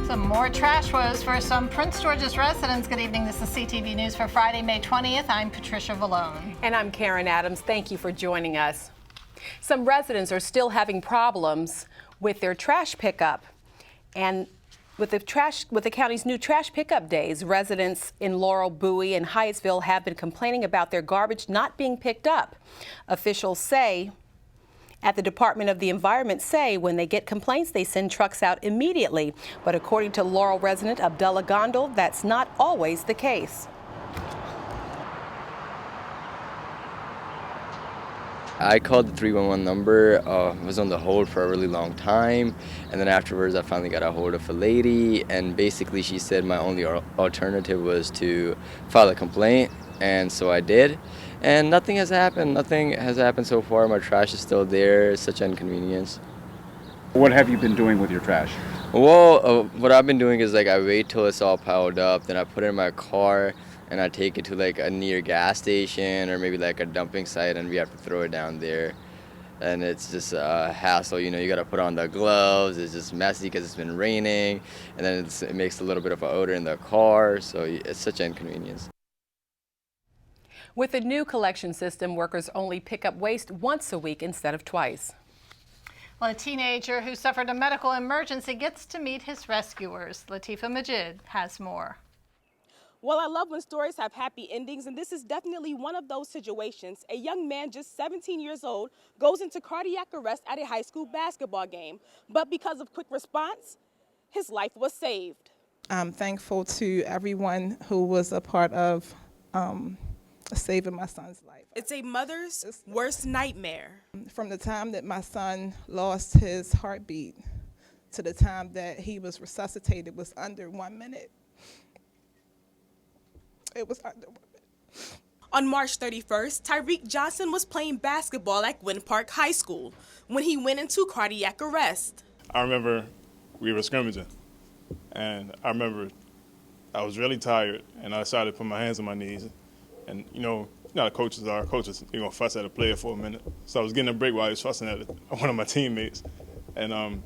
Some more trash woes for some Prince George's residents. Good evening. This is CTV News for Friday, May 20th. I'm Patricia Vallone. And I'm Karen Adams. Thank you for joining us. Some residents are still having problems with their trash pickup. And with the county's new trash pickup days, residents in Laurel, Bowie, and Hyattsville have been complaining about their garbage not being picked up. Officials at the Department of the Environment say when they get complaints, they send trucks out immediately. But according to Laurel resident Abdullah Gondal, that's not always the case. I called the 311 number, was on the hold for a really long time, and then afterwards I finally got a hold of a lady, and basically she said my only alternative was to file a complaint, and so I did. And nothing has happened. Nothing has happened so far. My trash is still there. It's such an inconvenience. What have you been doing with your trash? Well, what I've been doing is like I wait till it's all piled up, then I put it in my car and I take it to like a near gas station or maybe like a dumping site, and we have to throw it down there. And it's just a hassle, you know, you got to put on the gloves. It's just messy because it's been raining, and then it makes a little bit of an odor in the car, so it's such an inconvenience. With the new collection system, workers only pick up waste once a week instead of twice. Well, a teenager who suffered a medical emergency gets to meet his rescuers. Latifah Majid has more. Well, I love when stories have happy endings, and this is definitely one of those situations. A young man just 17 years old goes into cardiac arrest at a high school basketball game. But because of quick response, his life was saved. I'm thankful to everyone who was a part of saving my son's life. It's a mother's worst nightmare. From the time that my son lost his heartbeat to the time that he was resuscitated was under 1 minute. It was under 1 minute. On March 31st, Tyreek Johnson was playing basketball at Gwynn Park High School when he went into cardiac arrest. I remember we were scrimmaging, and I remember I was really tired, and I decided to put my hands on my knees. And you know how coaches are. Coaches, they're going to fuss at a player for a minute. So I was getting a break while I was fussing at one of my teammates. And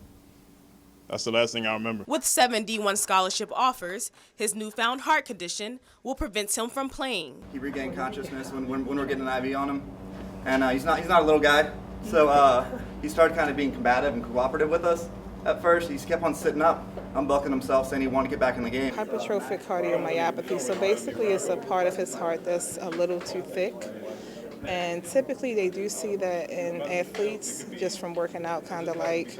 that's the last thing I remember. With 7 D1 scholarship offers, his newfound heart condition will prevent him from playing. He regained consciousness when we're getting an IV on him. And he's not a little guy. So he started kind of being combative and cooperative with us. At first, he kept on sitting up, unbuckling himself, saying he wanted to get back in the game. Hypertrophic cardiomyopathy, so basically it's a part of his heart that's a little too thick. And typically they do see that in athletes just from working out, kind of like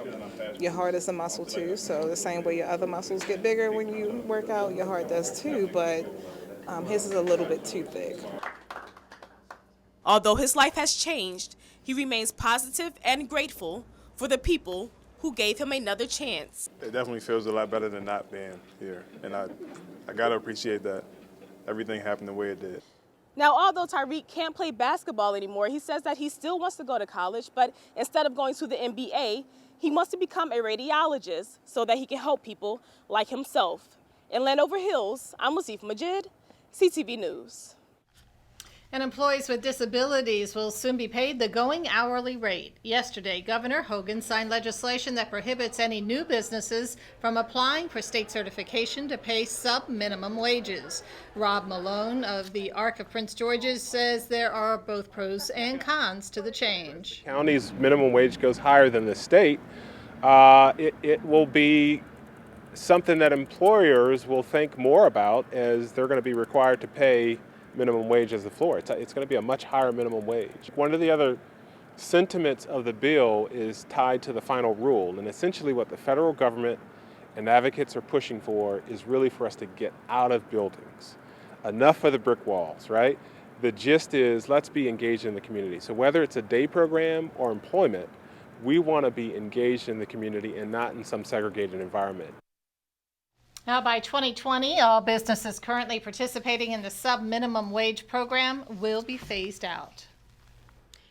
your heart is a muscle too. So the same way your other muscles get bigger when you work out, your heart does too, but his is a little bit too thick. Although his life has changed, he remains positive and grateful for the people who gave him another chance. It definitely feels a lot better than not being here. And I got to appreciate that everything happened the way it did. Now, although Tyreek can't play basketball anymore, he says that he still wants to go to college, but instead of going to the NBA, he wants to become a radiologist so that he can help people like himself. In Landover Hills, I'm Latifah Majid, CTV News. And employees with disabilities will soon be paid the going hourly rate. Yesterday, Governor Hogan signed legislation that prohibits any new businesses from applying for state certification to pay sub-minimum wages. Rob Malone of the Arc of Prince George's says there are both pros and cons to the change. County's minimum wage goes higher than the state. It will be something that employers will think more about, as they're going to be required to pay minimum wage as the floor. It's going to be a much higher minimum wage. One of the other sentiments of the bill is tied to the final rule, and essentially what the federal government and advocates are pushing for is really for us to get out of buildings. Enough of the brick walls, right? The gist is, let's be engaged in the community. So whether it's a day program or employment, we want to be engaged in the community and not in some segregated environment. Now, by 2020, all businesses currently participating in the sub-minimum wage program will be phased out.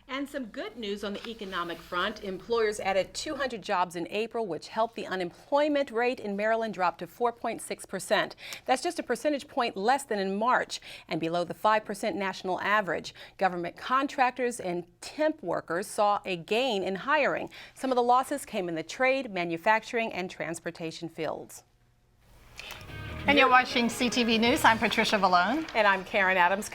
And some good news on the economic front. Employers added 200 jobs in April, which helped the unemployment rate in Maryland drop to 4.6%. That's just a percentage point less than in March and below the 5% national average. Government contractors and temp workers saw a gain in hiring. Some of the losses came in the trade, manufacturing, and transportation fields. And you're watching CTV News. I'm Patricia Vallone. And I'm Karen Adams.